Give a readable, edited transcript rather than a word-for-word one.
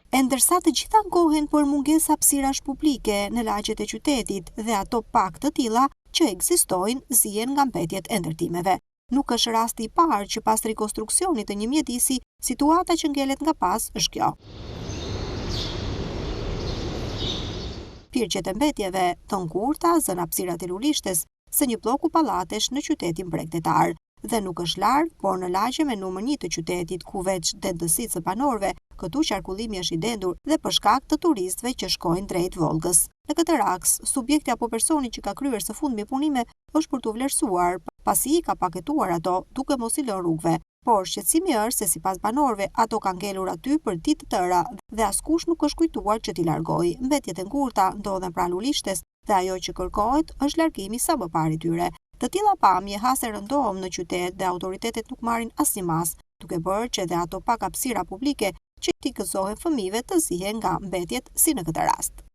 E ndërsa të gjitha ankohen për mungesë hapësirash publike në lagjet e qytetit dhe ato pak të tilla që ekzistojnë zihen nga mbetjet e ndërtimeve. Nuk është rasti i parë që pas rikonstruksionit të një mjedisi, situata që ngelet nga pas është kjo. Pirqet e mbetjeve, të ngurta, zën hapësirat e lulishtes, së një bloku pallatesh në qytetin bregdetar. Dhe nuk është larg, por në lagje me numër 1 të qytetit, ku veç dendësisë së banorëve, këtu qarkullimi është i dendur dhe për shkak të turistëve që shkojnë drejt Volgës. Në këtë rast, subjekti apo personi që ka kryer së fundmi punime është për t'u vlerësuar, pasi i ka paketuar ato duke mos i lënë rrugëve. Por shqetësimi është se sipas banorëve ato kanë ngelur aty për ditë të tëra dhe askush nuk është kujtuar që t'i largojë. Mbetjet e ngurta ndodhen pranë lulishtes dhe ajo që kërkohet është largimi sa më parë i tyre. Të tilla pamje hase rëndohen në qytet dhe autoritetet nuk marrin asnjë mas, duke bërë që edhe ato pak hapësira publike që t'i gëzohen fëmijëve të zihen nga mbetjet si në këtë rast.